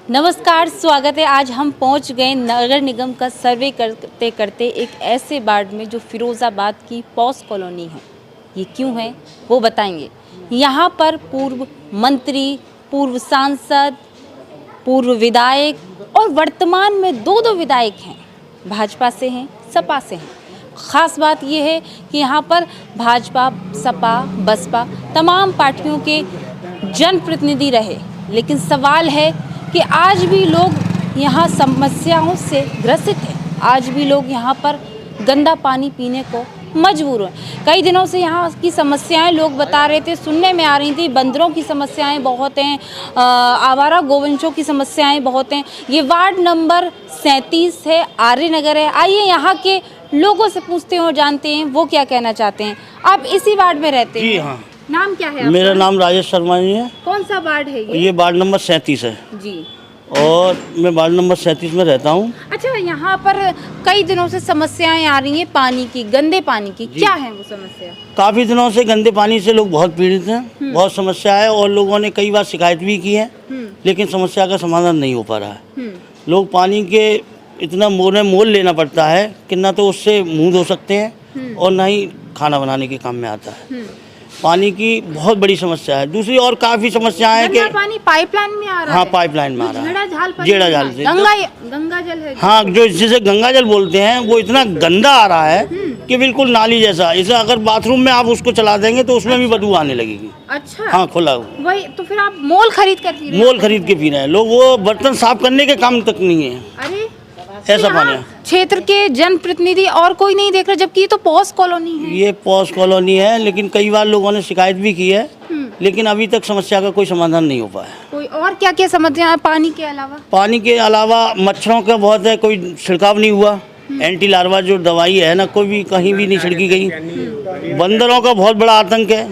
नमस्कार, स्वागत है। आज हम पहुंच गए नगर निगम का सर्वे करते करते एक ऐसे वार्ड में जो फिरोज़ाबाद की पॉस कॉलोनी है। ये क्यों है वो बताएंगे। यहाँ पर पूर्व मंत्री, पूर्व सांसद, पूर्व विधायक और वर्तमान में दो विधायक हैं। भाजपा से हैं, सपा से हैं। ख़ास बात यह है कि यहाँ पर भाजपा, सपा, बसपा तमाम पार्टियों के जनप्रतिनिधि रहे, लेकिन सवाल है कि आज भी लोग यहाँ समस्याओं से ग्रसित हैं। आज भी लोग यहाँ पर गंदा पानी पीने को मजबूर हैं। कई दिनों से यहाँ की समस्याएं लोग बता रहे थे, सुनने में आ रही थी। बंदरों की समस्याएं बहुत हैं, आवारा गोवंशों की समस्याएं बहुत हैं। ये वार्ड नंबर 37 है, आर्य नगर है। आइए यहाँ के लोगों से पूछते हैं और जानते हैं वो क्या कहना चाहते हैं। आप इसी वार्ड में रहते हैं? जी हाँ। नाम क्या है आपका? मेरा नाम राजेश शर्मा जी है। कौन सा वार्ड है ये? ये वार्ड नंबर 37 है जी। और मैं वार्ड नंबर 37 में रहता हूँ। अच्छा, यहाँ पर कई दिनों से समस्याएं आ रही हैं पानी की, गंदे पानी की। क्या है वो समस्या? काफ़ी दिनों से गंदे पानी से लोग बहुत पीड़ित हैं, बहुत समस्या है और लोगों ने कई बार शिकायत भी की है, लेकिन समस्या का समाधान नहीं हो पा रहा है। लोग पानी के इतना मोल लेना पड़ता है कि ना तो उससे मुँह धो सकते हैं और ना ही खाना बनाने के काम में आता है। पानी की बहुत बड़ी समस्या है। दूसरी और काफ़ी समस्याएं हैं कि पानी पाइपलाइन में आ रहा है। हाँ, पाइपलाइन में आ रहा है, जेड़ा जाल से। गंगा जल है। हाँ, जो जिसे गंगा जल बोलते हैं वो इतना गंदा आ रहा है कि बिल्कुल नाली जैसा। इसे अगर बाथरूम में आप उसको चला देंगे तो उसमें भी बदबू आने लगेगी। अच्छा। हाँ, खुला वही तो फिर आप मोल खरीद कर पी रहे हैं? मोल खरीद के पी रहे हैं लोग। वो बर्तन साफ करने के काम तक नहीं है। अरे ऐसा पानी है। क्षेत्र के जनप्रतिनिधि और कोई नहीं देख रहा, जबकि ये तो पॉस कॉलोनी है। ये पॉस कॉलोनी है, लेकिन कई बार लोगों ने शिकायत भी की है, लेकिन अभी तक समस्या का कोई समाधान नहीं हो पाया। कोई और क्या क्या समस्या है पानी के अलावा? पानी के अलावा मच्छरों का बहुत है, कोई छिड़काव नहीं हुआ। एंटी लार्वा जो दवाई है ना, कोई भी कहीं भी नहीं छिड़की गई। बंदरों का बहुत बड़ा आतंक है।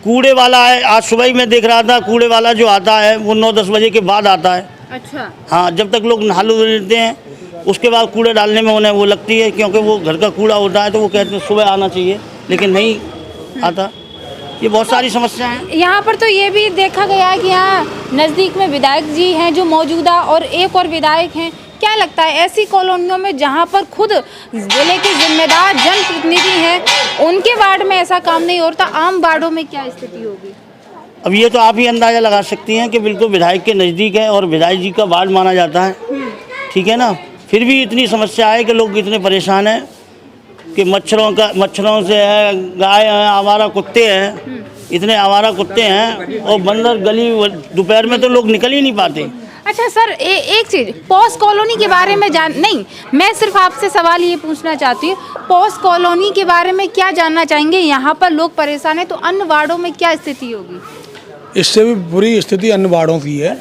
कूड़े वाला है, आज सुबह ही मैं देख रहा था, कूड़े वाला जो आता है वो 9-10 बजे के बाद आता है। अच्छा। हाँ, जब तक लोग नहा लेते हैं उसके बाद कूड़े डालने में उन्हें वो लगती है, क्योंकि वो घर का कूड़ा होता है तो वो कहते हैं सुबह आना चाहिए, लेकिन नहीं आता। ये बहुत सारी समस्याएं हैं। यहाँ पर तो ये भी देखा गया है कि यहाँ नज़दीक में विधायक जी हैं जो मौजूदा, और एक और विधायक हैं। क्या लगता है ऐसी कॉलोनियों में जहाँ पर खुद जिले के जिम्मेदार जनप्रतिनिधि हैं, उनके वार्ड में ऐसा काम नहीं होता, आम वार्डों में क्या स्थिति होगी? अब ये तो आप ही अंदाज़ा लगा सकती हैं कि बिल्कुल विधायक के नज़दीक है और विधायक जी का वार्ड माना जाता है, ठीक है ना। फिर भी इतनी समस्या है कि लोग इतने परेशान हैं कि मच्छरों से है, गाय हैं, आवारा कुत्ते हैं, इतने आवारा कुत्ते हैं और बंदर गली दोपहर में तो लोग निकल ही नहीं पाते। अच्छा सर, एक चीज़, पॉस कॉलोनी के बारे में नहीं, मैं सिर्फ आपसे सवाल ये पूछना चाहती हूँ, पॉस कॉलोनी के बारे में क्या जानना चाहेंगे? यहाँ पर लोग परेशान हैं, तो अन्य वार्डों में क्या स्थिति होगी? इससे भी बुरी स्थिति अन्य वार्डों की है।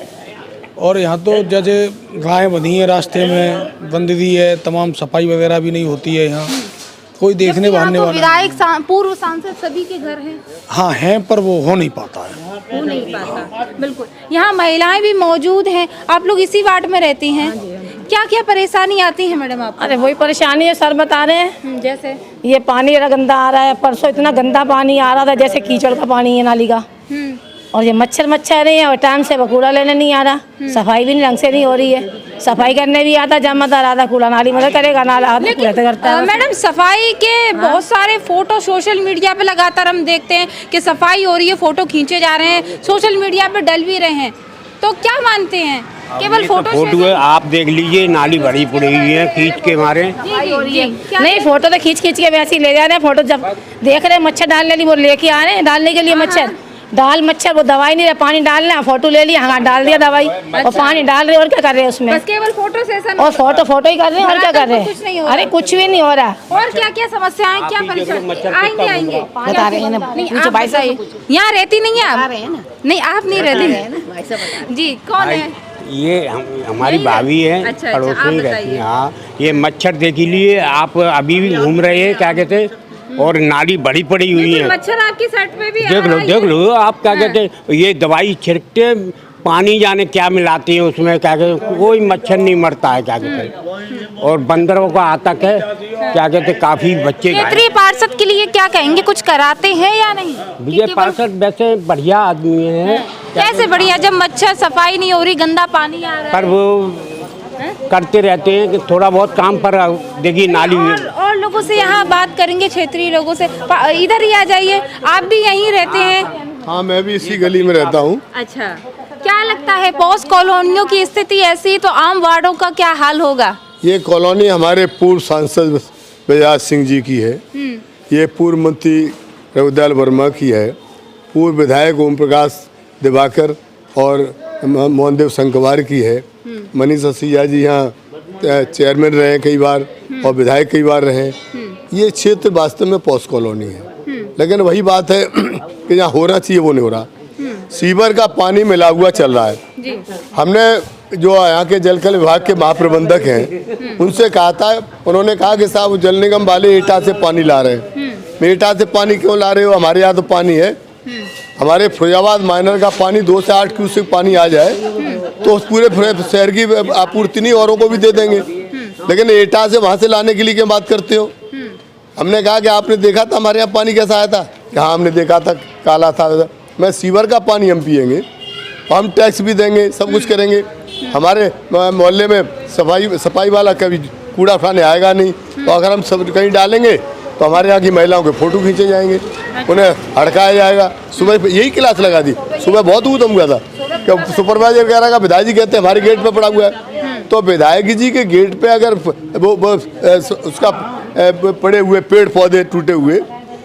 और यहाँ तो जैसे गायें बंधी हैं, रास्ते में बंद दी है, तमाम सफाई वगैरह भी नहीं होती है। यहाँ कोई देखने भागने वाला, विधायक, पूर्व सांसद सभी के घर हैं। हाँ हैं, पर वो हो नहीं पाता है। हो नहीं पाता, बिल्कुल। यहाँ महिलाएं भी मौजूद हैं। आप लोग इसी वार्ड में रहती हैं? क्या क्या परेशानी आती है मैडम आप? अरे वही परेशानी है सर, बता रहे हैं। जैसे ये पानी गंदा आ रहा है। परसों इतना गंदा पानी आ रहा था जैसे कीचड़ का पानी है नाली का। और ये मच्छर रहे हैं और टाइम से कूड़ा लेने नहीं आ रहा। सफाई भी ढंग से नहीं हो रही है। सफाई करने भी आता, जमादार आता, कूड़ा नाली मदद करेगा, नाला करता है। मैडम, सफाई के बहुत सारे फोटो सोशल मीडिया पे लगातार हम देखते हैं कि सफाई हो रही है, फोटो खींचे जा रहे हैं, सोशल मीडिया पे डल भी रहे हैं, तो क्या मानते हैं? केवल फोटो है, आप देख लीजिए, नाली भरी पड़ी हुई है, खींच के मारे। नहीं, फोटो तो खींच के वैसे ही ले जा रहे हैं। फोटो जब देख रहे हैं मच्छर डालने नहीं, वो लेके आ रहे हैं डालने के लिए मच्छर वो दवाई नहीं रहा, पानी डालना, फोटो ले लिया, हाँ डाल दिया दवाई। और पानी डाल रहे और क्या कर रहे हैं उसमें? बस केवल फोटो सेशन और फोटो ही कर रहे हैं और क्या कर रहे हैं? अरे कुछ भी नहीं हो रहा। और क्या क्या समस्याएं, क्या परेशानी आएंगे बता रहे हैं ना भाई साहब। यहाँ रहती नहीं है आप? नहीं, आप नहीं रहती जी। कौन है ये? हमारी भाभी है, पड़ोसी रहती है। हाँ, ये मच्छर देख लिए आप, अभी भी घूम रहे हैं, क्या कहते हैं, और नाली बड़ी पड़ी हुई है। मच्छर आपकी शर्ट पे भी देख लो आप, क्या कहते हैं, ये दवाई छिड़कते, पानी जाने क्या मिलाती है उसमें, क्या कहते हैं, कोई मच्छर नहीं मरता है, क्या कहते हैं। और बंदरों का आतंक है, क्या कहते हैं, काफी बच्चे। क्षेत्रीय पार्षद के लिए क्या कहेंगे, कुछ कराते हैं या नहीं? विजय पार्षद वैसे बढ़िया आदमी है, कैसे बढ़िया, जब मच्छर सफाई नहीं हो रही, गंदा पानी आ रहा है। पर वो करते रहते हैं कि थोड़ा बहुत काम पर देखिए नाली और लोगों से यहाँ बात करेंगे, क्षेत्रीय लोगों से। इधर ही आ जाइए, आप भी यहीं रहते हैं? हाँ, मैं भी इसी गली में रहता हूँ। अच्छा, क्या लगता है पॉस कॉलोनियों की स्थिति ऐसी तो आम वार्डों का क्या हाल होगा? ये कॉलोनी हमारे पूर्व सांसद बजाज सिंह जी की है। ये पूर्व मंत्री रघुदयाल वर्मा की है। पूर्व विधायक ओम प्रकाश दिवाकर और मोहनदेव संकवार की है। मनीष सिसोदिया जी यहाँ चेयरमैन रहे हैं कई बार और विधायक कई बार रहे। ये क्षेत्र वास्तव में पॉस कॉलोनी है, लेकिन वही बात है कि यहाँ होना चाहिए वो नहीं हो रहा। सीवर का पानी मिला हुआ चल रहा है। हमने जो यहाँ के जलकल विभाग के महाप्रबंधक हैं उनसे कहा था, उन्होंने कहा कि साहब जल निगम वाले एटा से पानी ला रहे हैं। एटा से पानी क्यों ला रहे हो, हमारे यहाँ तो पानी है। हमारे फिरोजाबाद माइनर का पानी 2 से 8 क्यूसेक पानी आ जाए तो पूरे शहर की आपूर्ति नहीं, औरों को भी दे देंगे। लेकिन एटा से वहाँ से लाने के लिए क्या बात करते हो? हमने कहा कि आपने देखा था हमारे यहाँ पानी कैसा आया था? हाँ, हमने देखा था, काला था। मैं सीवर का पानी हम पिएंगे, हम टैक्स भी देंगे, सब कुछ करेंगे। हमारे मोहल्ले में सफाई वाला कभी कूड़ा उठाने आएगा नहीं, तो अगर हम सब कहीं डालेंगे तो हमारे यहाँ की महिलाओं के फोटो खींचे जाएंगे, उन्हें हड़काया जाएगा। सुबह यही क्लास लगा दी, सुबह बहुत ऊधम हुआ था कि सुपरवाइजर कह रहा था, विधायक जी कहते हैं हमारे गेट पे पड़ा हुआ है। तो विधायक जी के गेट पे अगर वो उसका पड़े हुए पेड़ पौधे टूटे हुए,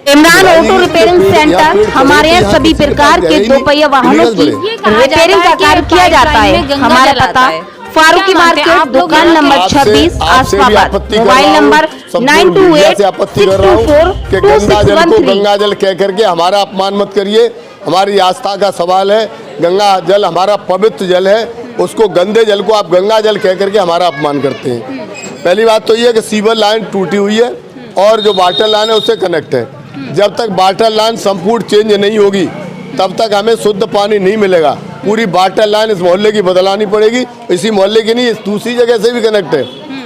इमरान ऑटो रिपेयरिंग सेंटर हमारे यहाँ सभी प्रकार के 2 पहिया वाहनों की रिपेयरिंग का कार्य किया जाता है। हमारा पता फारूकी मार्केट, दुकान number 26, Asafabad, mobile number 9286242613। Ganga जल कह करके हमारा अपमान मत करिए। हमारी आस्था का सवाल है। गंगा जल हमारा पवित्र जल है, उसको गंदे जल को आप गंगा जल कह करके हमारा अपमान करते हैं। पहली बात तो ये है कि सीवर लाइन टूटी हुई है और जो वाटर लाइन है उससे कनेक्ट है। जब तक वाटर लाइन संपूर्ण चेंज नहीं होगी तब तक हमें शुद्ध पानी नहीं मिलेगा। पूरी वाटर लाइन इस मोहल्ले की बदलानी पड़ेगी। इसी मोहल्ले की नहीं, दूसरी जगह से भी कनेक्ट है।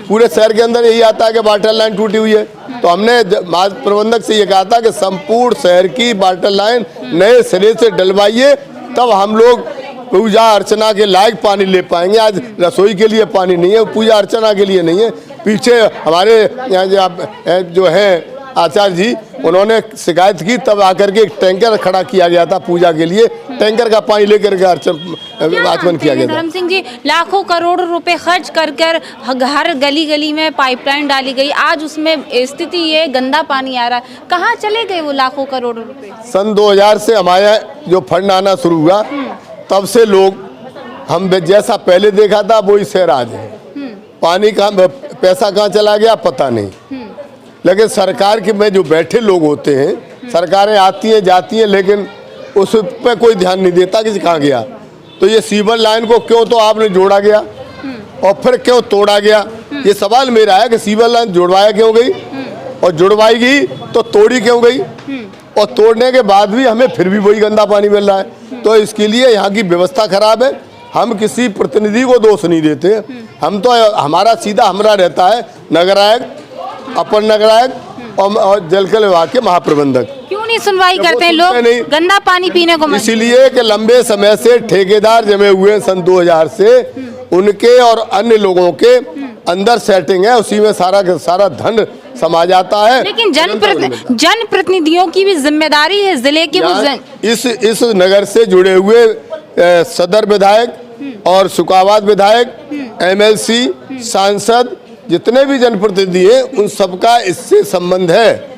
पूरे शहर के अंदर यही आता है कि वाटर लाइन टूटी हुई है। तो हमने प्रबंधक से ये कहा था कि संपूर्ण शहर की वाटर लाइन नए सिरे से डलवाइए, तब हम लोग पूजा अर्चना के लायक पानी ले पाएंगे। आज रसोई के लिए पानी नहीं है, पूजा अर्चना के लिए नहीं है। पीछे हमारे यहाँ जो है आचार्य जी, उन्होंने शिकायत की, तब आकर के एक टैंकर खड़ा किया गया था पूजा के लिए। टैंकर का पानी लेकर के आचमन किया गया था। धर्म सिंह जी, लाखों करोड़ रुपए खर्च कर हर गली गली में पाइपलाइन डाली गई, आज उसमें स्थिति ये गंदा पानी आ रहा है। कहाँ चले गए वो लाखों करोड़ रुपए? सन 2000 से हमारे जो फंड आना शुरू हुआ तब से लोग हम जैसा पहले देखा था वही शहर आज है। पानी का पैसा कहाँ चला गया पता नहीं। लेकिन सरकार के में जो बैठे लोग होते हैं, सरकारें आती हैं जाती हैं, लेकिन उस पर कोई ध्यान नहीं देता कि कहाँ गया। तो ये सीवर लाइन को क्यों तो आपने जोड़ा गया और फिर क्यों तोड़ा गया, ये सवाल मेरा है कि सीवर लाइन जुड़वाया क्यों गई और जुड़वाई गई तो तोड़ी क्यों गई, और तोड़ने के बाद भी हमें फिर भी वही गंदा पानी मिल रहा है। तो इसके लिए यहाँ की व्यवस्था खराब है। हम किसी प्रतिनिधि को दोष नहीं देते, हम तो हमारा सीधा हमरा रहता है नगर आयुक्त, अपर नगर आयुक्त और जलकल विभाग के महाप्रबंधक। क्यों नहीं सुनवाई करते हैं लोग? गंदा पानी पीने को इसीलिए कि लंबे समय से ठेकेदार जमे हुए सन 2000 से, उनके और अन्य लोगों के अंदर सेटिंग है, उसी में सारा धन समा जाता है। लेकिन जनप्रतिनिधियों की भी जिम्मेदारी है जिले की। इस नगर से जुड़े हुए सदर विधायक और सुकाबाद विधायक, MLC, सांसद, जितने भी जनप्रतिनिधि हैं उन सबका इससे संबंध है।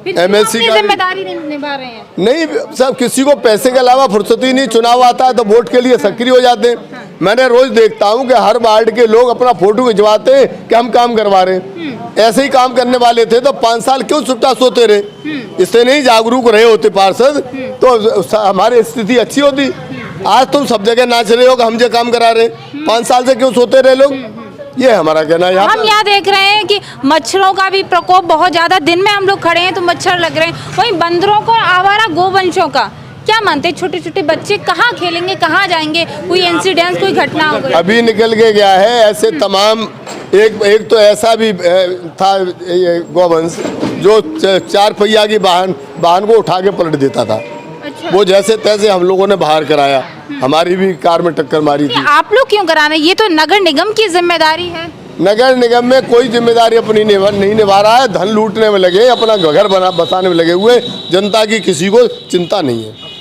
MLC का जिम्मेदारी निभा रहे हैं। नहीं, सब किसी को पैसे के अलावा फुर्सत ही नहीं। चुनाव आता है तो वोट के लिए सक्रिय हो जाते हैं। मैंने रोज देखता हूं कि हर वार्ड के लोग अपना फोटो खिंचवाते हैं कि हम काम करवा रहे हैं। ऐसे ही काम करने वाले थे तो 5 साल क्यों छुट्टा सोते रहे? इससे नहीं जागरूक रहे होते पार्षद तो हमारी स्थिति अच्छी होती। आज तुम सब जगह नाच रहे हो कि हम जो काम करा रहे, 5 साल से क्यों सोते रहे लोग? ये हमारा कहना है। हम यहाँ देख रहे हैं कि मच्छरों का भी प्रकोप बहुत ज्यादा, दिन में हम लोग खड़े हैं तो मच्छर लग रहे हैं। वहीं बंदरों को, आवारा गोवंशों का क्या मानते हैं? छोटे छोटे बच्चे कहाँ खेलेंगे, कहाँ जाएंगे? कोई इंसिडेंट, कोई घटना हो गई? अभी निकल के गया है ऐसे तमाम। एक तो ऐसा भी था गोवंश जो 4 पहिया की वाहन को उठा के पलट देता था। वो जैसे तैसे हम लोगों ने बाहर कराया, हमारी भी कार में टक्कर मारी थी। आप लोग क्यों करा रहे हैं? ये तो नगर निगम की जिम्मेदारी है। नगर निगम में कोई जिम्मेदारी अपनी नहीं निभा रहा है, धन लूटने में लगे, अपना घर बसाने में लगे हुए, जनता की किसी को चिंता नहीं है।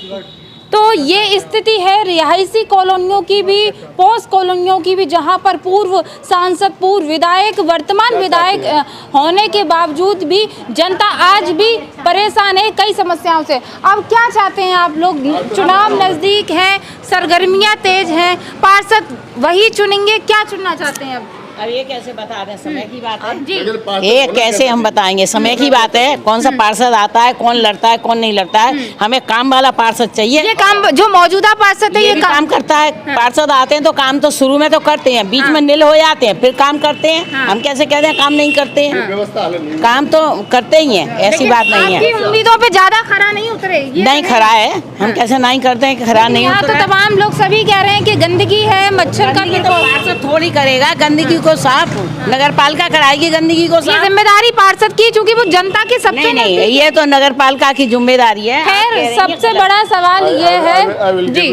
तो ये स्थिति है रिहायशी कॉलोनियों की भी, पॉस कॉलोनियों की भी, जहां पर पूर्व सांसद, पूर्व विधायक, वर्तमान विधायक होने के बावजूद भी जनता आज भी परेशान है कई समस्याओं से। अब क्या चाहते हैं आप लोग? चुनाव नज़दीक हैं, सरगर्मियां तेज हैं, पार्षद वही चुनेंगे, क्या चुनना चाहते हैं अब ये कैसे बता दें? समय की बात है जी। ये कैसे हम बताएंगे? समय की बात है। कौन सा पार्षद आता है, कौन लड़ता है, कौन नहीं लड़ता है। हमें काम वाला पार्षद चाहिए। ये काम जो मौजूदा पार्षद है ये काम करता है। पार्षद आते हैं तो काम तो शुरू में तो करते हैं, बीच में नील हो जाते हैं, फिर काम करते हैं। हम कैसे कहते हैं काम नहीं करते हैं? काम तो करते ही हैं, ऐसी बात नहीं है। उम्मीदों पे ज्यादा खरा नहीं उतरे? नहीं खरा है, हम कैसे नहीं करते हैं कि खरा नहीं यहाँ तो तमाम लोग सभी कह रहे हैं कि गंदगी है, मच्छर का पार्षद थोड़ी करेगा गंदगी को साफ, नगर पालिका कराएगी गंदगी को ये साफ। जिम्मेदारी पार्षद की, चूंकि वो जनता की सबसे नहीं, ये तो नगर पालिका की जिम्मेदारी है। खैर सबसे बड़ा सवाल ये है जी,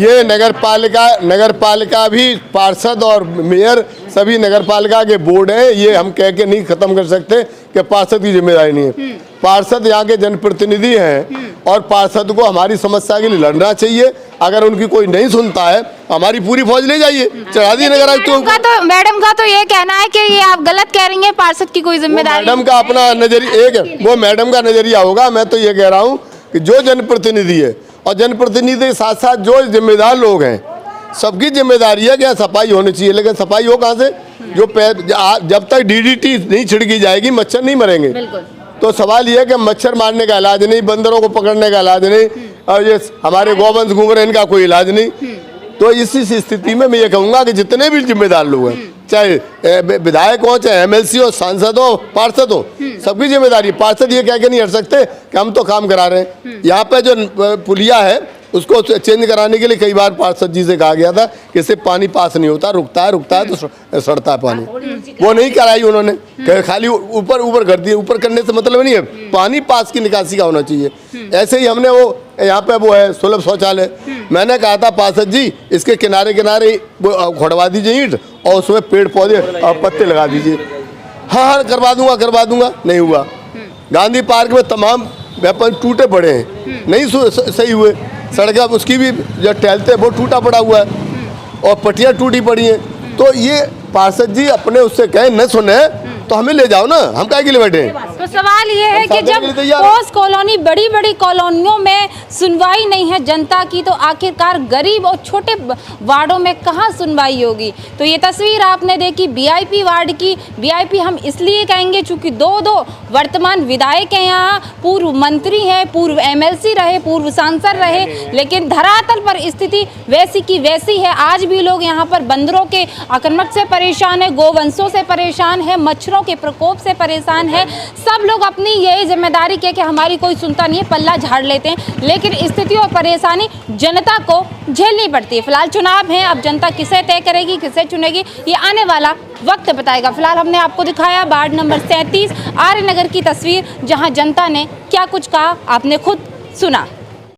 ये नगर पालिका भी, पार्षद और मेयर सभी नगर पालिका के बोर्ड हैं। ये हम कह के नहीं खत्म कर सकते कि पार्षद की जिम्मेदारी नहीं है। पार्षद यहाँ के जनप्रतिनिधि हैं और पार्षद को हमारी समस्या के लिए लड़ना चाहिए। अगर उनकी कोई नहीं सुनता है, हमारी पूरी फौज ले जाइए, चढ़ा दी नगर आयुक्तों को। मैडम का तो ये कहना है कि ये आप गलत कह रही हैं, पार्षद की कोई जिम्मेदारी। मैडम का अपना नजरिया एक है, वो मैडम का नजरिया होगा। मैं तो ये कह रहा हूँ कि जो जनप्रतिनिधि है और जनप्रतिनिधि के साथ साथ जो जिम्मेदार लोग हैं, सबकी जिम्मेदारी है कि सफाई होनी चाहिए। लेकिन सफाई हो कहाँ से? जो जब तक DDT नहीं छिड़की जाएगी मच्छर नहीं मरेंगे। तो सवाल ये है कि मच्छर मारने का इलाज नहीं, बंदरों को पकड़ने का इलाज नहीं, और ये हमारे गौवंश घूम रहे हैं, इनका कोई इलाज नहीं। तो इसी स्थिति में मैं ये कहूँगा कि जितने भी जिम्मेदार लोग हैं, चाहे विधायक हो, चाहे MLC हो, सांसद हो, पार्षद हो, सबकी जिम्मेदारी। पार्षद ये कह के नहीं हट सकते कि हम तो काम करा रहे हैं। यहाँ पे जो पुलिया है उसको चेंज कराने के लिए कई बार पार्षद जी से कहा गया था कि इससे पानी पास नहीं होता, रुकता है तो सड़ता है पानी। वो नहीं कराई उन्होंने, खाली ऊपर कर दिए। ऊपर करने से मतलब नहीं है, पानी पास की निकासी का होना चाहिए। ऐसे ही हमने वो यहाँ पे वो है सुलभ शौचालय, मैंने कहा था पार्षद जी इसके किनारे किनारे वो खोड़वा दीजिए ईंट और उसमें पेड़ पौधे और पत्ते लगा दीजिए। हाँ करवा दूंगा, नहीं हुआ। गांधी पार्क में तमाम वेपन टूटे पड़े हैं, नहीं सही हुए। सड़क उसकी भी जो टहलते वो टूटा पड़ा हुआ है और पटियाँ टूटी पड़ी हैं। तो ये पार्षद जी अपने उससे कहें न सुने तो हमें ले जाओ ना, हम काहे के लिए बैठे हैं? तो सवाल ये है कि जब पॉस कॉलोनी, बड़ी बड़ी कॉलोनियों में सुनवाई नहीं है जनता की, तो आखिरकार गरीब और छोटे वार्डों में कहाँ सुनवाई होगी? तो ये तस्वीर आपने देखी VIP वार्ड की। VIP हम इसलिए कहेंगे चूँकि दो वर्तमान विधायक हैं यहाँ, पूर्व मंत्री हैं, पूर्व MLC रहे, पूर्व सांसद रहे, लेकिन धरातल पर स्थिति वैसी की वैसी है। आज भी लोग यहाँ पर बंदरों के आक्रमण से परेशान है, गोवंशों से परेशान है, मच्छरों के प्रकोप से परेशान है। सब लोग अपनी यही जिम्मेदारी के कि हमारी कोई सुनता नहीं है, पल्ला झाड़ लेते हैं, लेकिन स्थिति और परेशानी जनता को झेलनी पड़ती है। फिलहाल चुनाव है, अब जनता किसे तय करेगी, किसे चुनेगी, ये आने वाला वक्त बताएगा। फिलहाल हमने आपको दिखाया वार्ड नंबर 37 आर्य नगर की तस्वीर, जहां जनता ने क्या कुछ कहा आपने खुद सुना।